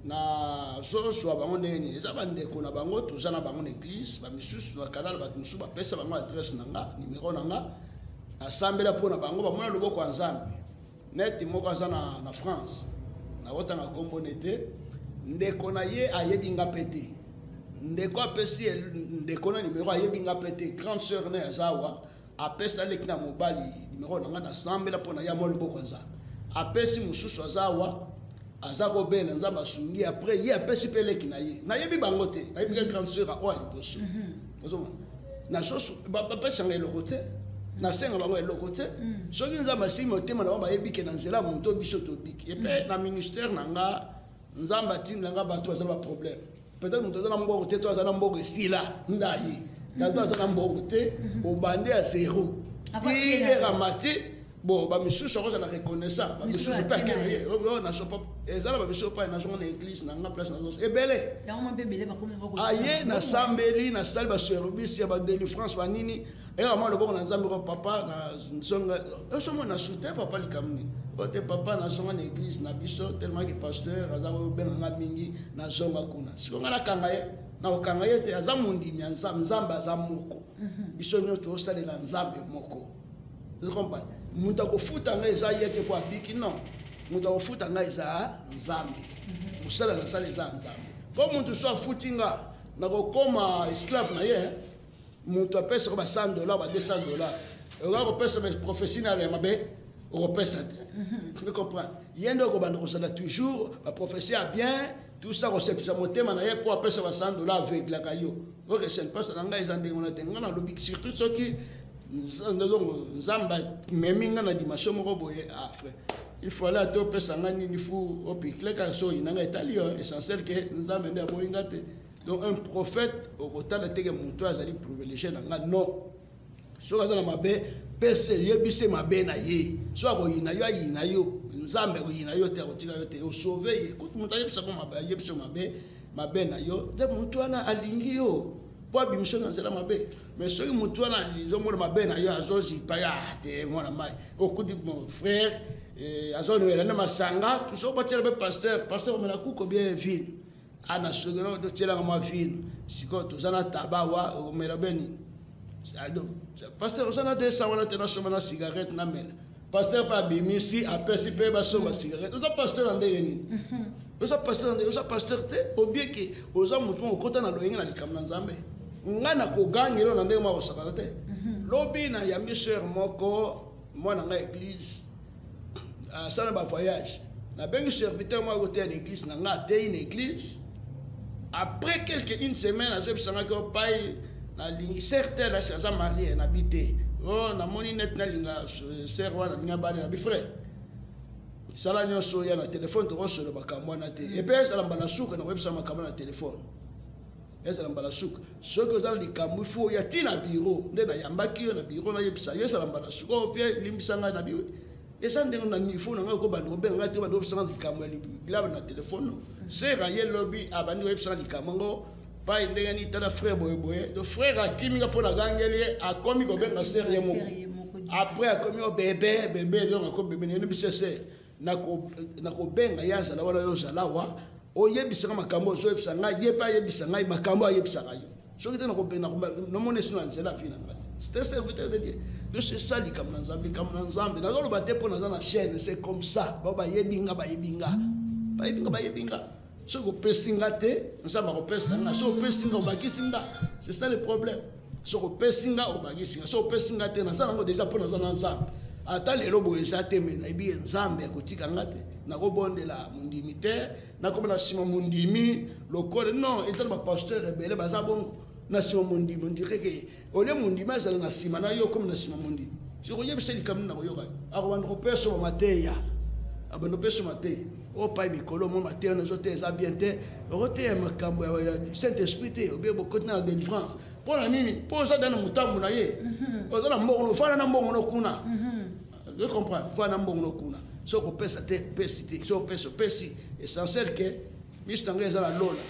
Na so so bango ndeni. Eza bande ko na bango toza na bango na église, ba misusu na kanal ba misusu ba pesa bango adresse nanga, numéro nanga. Na sambela pona bango ba mona loboko kwa nzambe. Net moko aza na France. Na wota na kombo nete ndeko na ye ayebinga pete ndeko apesi ndeko na numéro ayebinga pete grande sœur na azawa apesa leki na mobali numéro na nga na sambela pona ya molo bokonza apesi mususu azawa azako bena nzamba asungi après ye apesi peleki na yebi bango te na yebi grande sœur a oa liboso na soso bapesa nga eloko te na senga bango eloko te soki nzambe asimi motema na bango bayebike na nzela moto biso tobiki epe na ministère na nga nzambe atindi na nga bato baza na problème peut-être moto aza na mbongo te to aza na mbongo esila ndayi tato aza na mbongo te obande ya zéro iramati bon bamisusu akozala reconnaissant bamisusu mpe akena ye nasopa ezala bamisusu mpe nazonga na église na nga place nazo ebele aye nasambeli nasali baservice ya badelivrance banini eyama loboko na nzambe ko papa na nsonga osomo na soutien papa likamni ote papa nazonga na église na biso tellement que pasteur aza kobenga mingi nazonga kuna sikonga nakanga ye na okanga ye te aza mondimi ya nzambe aza moko biso nyonso tosalela nzambe moko comprendre muta kofuta nga eza ye te po abiki non muta kofuta nga eza nzambe musala na sala eza nzambe po muntu so afuti nga na kokoma esclave na ye muntu apesa ko ba $100 ba $200 oka kopesa ba prophétie na mabe okopesa te tu comprends yendo ko bando kosala toujours ba prophétie a bien tout ça kosepisa motema na ye po apesa ba $100 aveugle ka yo ok c'est pas ça nga eza ndenge na tenga na lobi surtout soki nzamba meminga na dimension moko boye frère il faut aller to pesa ngani ni fu opikle ka so inanga italio essentiel que nzamba nde aboyinga te donc un prophète au kotala teke muntu azali privilégié na nga non so kaza na mabe pese yebise mabe na ye so akoyina yo ayina yo nzambe akoyina yo te akotika yo te o sauver ye kutu muntu ayebisa ko mabe yebise mabe na yo de muntu ana alingi yo po abimisho na nzela mabe mais soki muntu wana lizomona mabe na yo azozipa ya te mwana mai okuti mon frère azonwela na masanga tuso batela be pasteur omela kuko bien vine ana sogeno do tela ma vine siko tozana tabawa omela beni ado pasteur osana de sawana tena somana cigarette na mela pasteur pa bimisi apesi pe ba soma cigarette oza pasteur ande yeni oza pasteur te obie ke oza mutu okota na loyenga na likamna nzambe ngana ko gangelo na ndenge ma osakala te lobi na yambi sœur moko mwana nga église asana ba voyage na bengi serviteur moi côté à l'église na nga te une église après une semaine azo bisanga ko pai na lingi certain la chaza marié na bité oh na moni net na linga sœur wana minga bale na bi frère sala nyonso ya na téléphone to solo makamwa na te et puis sala mbala suka na websa makamwa na téléphone ezala mbala suka soki ozala likambo ifo ya tina bureau nde na yambaki yo na bureau na yebisa yo ezala mbala suka o pia limbisa ngai na biwe eza ndenge na niveau na ngai kobanda kobenga ngai te banda kobisanga likambo ya bilaba na telefone sera ye lobi abandi koyebisanga likambo ngo pai ndenge ni tala frère boyeboye do frère akimi nga mpo na gangeli ye akomi kobenga sere ye moko après akomi o bebe yo akomi bebe nene biso sere na kobenga ye azala wana yo ozala wa oyebisanga makambo ozoyebisa ngai ye mpe ayebisa ngai makambo ayebisaka yo soki te nomona esu na nzela vi na ngai c'est un serviteur de Dieu de c'est ça likambo na nzambe nazoloba te mpo naza na chaîne c'est comme ça bao bayebinga soki opesi nga te nzambe akopesa nga soki opesi nga obakisi nga c'est ça le problème soki opesi nga obakisi nga soki opesi nga te naza nango déjà mpo naza na nzambe ata lelo boye eza te me nayebi ye nzambe akotika nga te nakobondela mondimi te nakobona nsima mondimi lokole non eza na bapasteur ebele baza bongo na nsima mondimi ondire ke olie mondimi azala na nsima na yo komi na nsima mondimi sokoyebisa likambo na koyoka akobanda kopesa bamateya abanda kopesa mateya opai mikolo mo mateya nazote eza bien te okoteya makambo ya saint esprit te obie bokoti na délivrance mpo na nini mpo oza dana motambu na ye oza na mbongo ofana na mbongo no kuna je comprends fana mbongo no kuna so kopesa te pesi te so pesa pesi essentiel que miso tanga eza la lola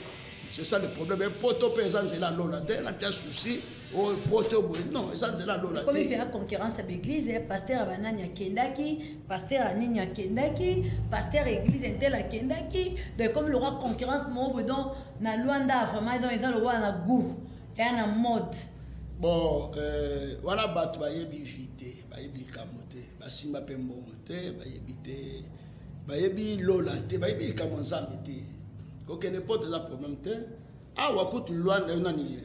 c'est ça le problème poto pe eza nzela lola te na tia souci o poto boy non eza nzela lola comme il y a concurrence à l'église pasteur abanani akendaki pasteur anini akendaki pasteur église intel akendaki de comme le roi concurrence mo donc na Luanda vraiment donc eza le roi na goût et na mode bon wana bato bayebi vite bayebi kamote basimba pe mbongo te bayebi te bayebi lola te bayebi likambo nzambe te kokende poto eza problème te awa kutu Luanda nani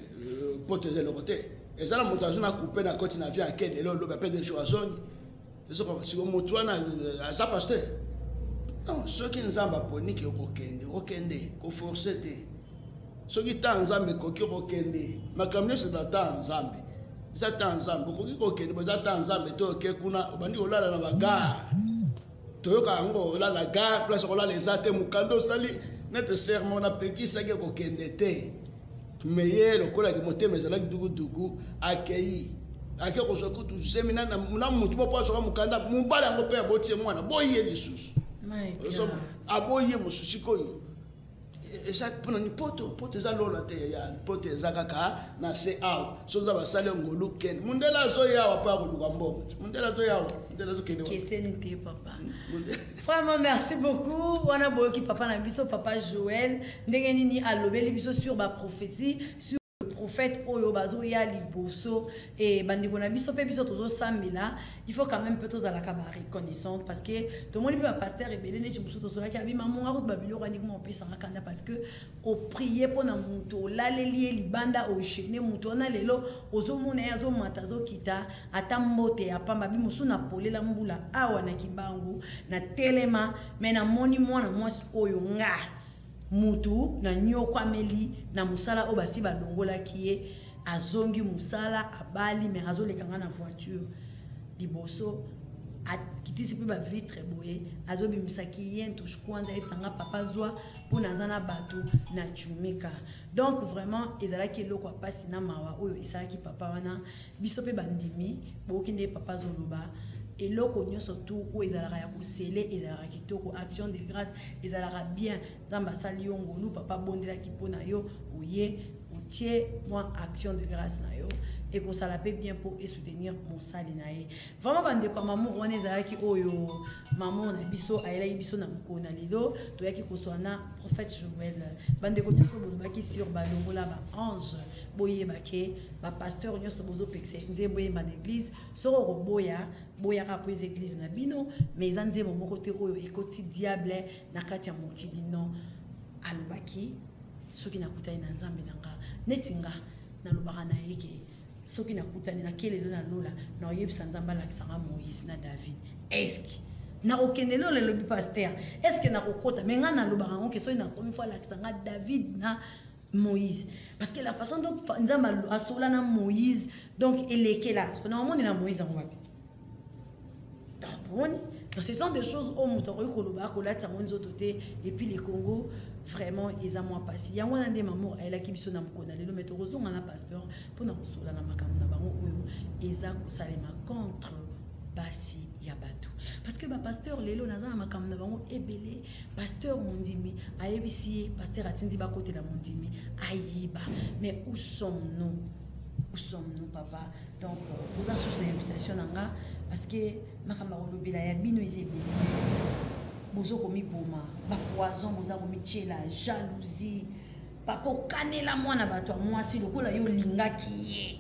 poto eza eloko te ezala moto azo na coupe na koti na vie akende lelo lobi ape de jour azongi ezoko siko moto wana aza pasteur non soki nzambe aponiki okokende koforce te soki ta nzambe koki okokende makambo nyonso eza ta nzambe eza ta nzambe okoki kokende bo eza ta nzambe to oke kuna obandi kolala na bagare toyoka yango olala gare place kolala eza te mokanda osali nete sermon apekisaki kokende te meye lokolaki motema ezalaki dukuduku akei ake kozwa kutu semina na mutu bopo azoka mokanda mobali yango mpe abotie mwana boye lisusu aboye mosusu koyo eza mpona ni poto eza lola te ya poto eza kaka na se awa so oza basali ngolu kende mundele azoya awa mpo akoluka mbongo mundele azoya awa mundele azokende keseni te papa vraiment merci beaucoup wana boyoki papa na biso papa Joël ndenge nini alobeli biso sur ba prophétie sur prophète oyo bazoya liboso et bandeko na biso pe biso tozo sambela il faut quand même peut ozala ka ba reconnaissant parce que to moni pe pasteur ebele ne chibuso to sola ki abi maman ngako babilo rani ko pesa ngakanda parce que o prier pona muto laleli libanda o gêner muto na lelo ozo mona yazo mata zo kita ata mbote ya pamba bi musu na polela mbula awa na kibangu na telema mena moni mwana mwasi oyo nga mutu na nyoko ameli na musala obasi balongola kiye azongi musala abali mais azolekanga na voiture liboso kitisi pe ba vitre boye azobimisa kiyentu kwanza ebisanga papa zwa pona zana bato na chumika donc vraiment ezalaki eloko apasi na mawa oyo esalaki papa wana biso pe bandimi bokinde papa zoloba eloko nyonso tu o ezalaka ya kosele ezalaka kitoko action de grâce ezalaka bien nzamba sali yo ngolu papa bondelaki mpona yo oye otie mwa action de grâce na yo ekosala pe bien pour soutenir mosali na ye vraiment bandeko mamour wana ezalaki oyo maman na biso ayelaki biso na mokolo na lelo toyaki kozwa na prophète Joël bandeko nyonso bolobaki sur balongola ba ange boyebake bapasteur nyonso bozopekisa nzembo boyemba na église soko koboya boyaka po église na bino mais eza nzembo moko te oyo ekoti diable na kati ya mokili non alobaki soki nakutani na nzambe nanga neti nga nalobaka na yeke soki nakutani na kelelo na lola na oyebisa nzambe alakisanga Moïse na David eske na okende lelo lobi pasteur eske na kokota mais nga nalobaka ngo ke soki na première fois alakisanga David na Moïse parce que la façon dont nzambe asola na Moïse donc elekela parce que normalement na Moïse en wapi donc ce sont des choses au moutoro koloba kolata nzoto te et puis les Congo vraiment ils ont moins passé ya ngwana nde mamour ayela kibiso na mukona lelo metoro zonga na pasteur pona kosola na makambo na bango oyo eza kosalema contre basi ya bato parce que ba pasteur lelo naza na makambo na bango ebele pasteur mondimi ayebisi pasteur atindi ba côté la mondimi ayiba mais où sommes-nous papa donc vous en sous l'invitation nanga parce que makamba olobela ya bino ezebele bozo komi poma ba poison boza komi tiela jalousie pako kanela mwana bato mwasi lokola yo lingaki ye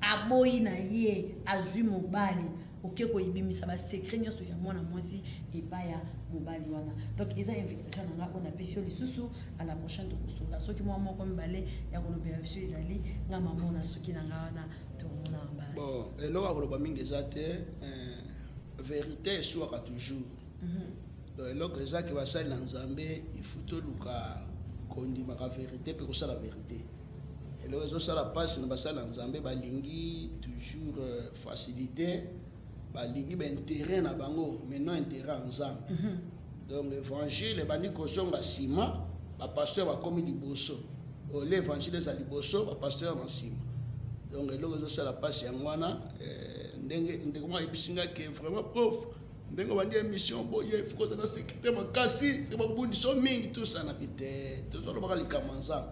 aboyi na ye azui mobali oke ko ibimisa ba secret nyonso ya mwana mwasi ebaya mobali wana donc eza invitation nanga on a pesio lisusu à la prochaine de kosola soki mwa moko mbale ya kolobela biso ezali nga maman na soki nanga wana to mona mbala bon eloko akoloba mingi eza te vérité eswaka toujours donc eloko ezaki basali na nzambe il toluka kondimaka vérité mpe kosala vérité eloko ezosala mpasi na basali na nzambe balingi toujours facilité balingi baintérêt na bango mais non intérêt ya nzambe donc évangile ebandi kozonga nsima bapasteur bakomi liboso ole évangile eza liboso bapasteur na nsima donc eloko ezosala mpasi yango wana ndenge moko ayebisingaki vraiment prof ndenge bandi émission boye faut que ça sécurité makasi c'est pas bondi so mingi tout ça na bite tout ça lobaka likama nzambe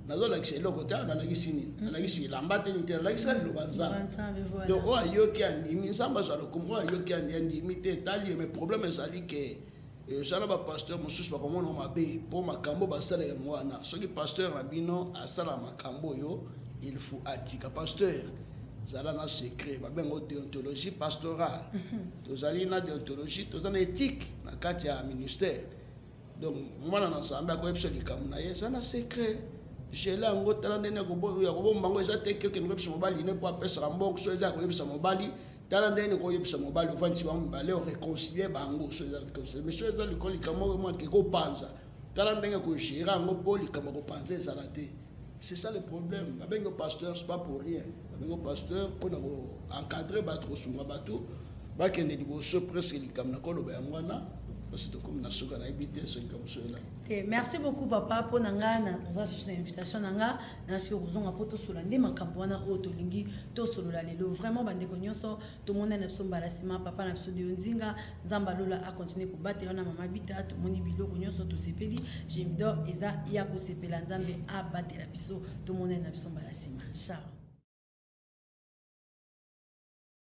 nazolakisa eloko te nalakisi nini nalakisi elamba te nini te nalakisa liloba nzambe donc oyo ayoki andimi nzambe azwala komo oyo ayoki andimi te etali mais problème ezali ke osala bapasteur mosusu bakomona mabe mpo makambo basalaka yango wana soki pasteur na bino asala makambo oyo il faut atika pasteur zala na secret babengo déontologie pastorale tozali na déontologie toza na éthique na kati ya ministère donc mwana na nzambe akoyebisa likambo na ye eza na secret jela yango tala ndenge ya kobomba yango eza te keke koyebisa mobali ne po apesaka mbongo so eza koyebisa mobali tala ndenge koyebisa mobali ovandisi bango mibale oréconcilie bango so eza réconcilie mais so eza likolo likambo oyo mwana kekopanza tala ndenge kogérer yango mpo likambo kopanza ezala te. C'est ça le problème. Le pasteur, ce n'est pas pour rien. Le pasteur, pour encadrer les sunga bateau, il y a presque les caméras. Merci beaucoup papa pour l'invitation. Vraiment, tout le monde a papa a Nzinga, Zambalola a continué à battre maman bita, tout le monde a sepeli, Jimdo, Eza, Yako Sepela, Nzambe a battu la piso, tout le monde a Ciao.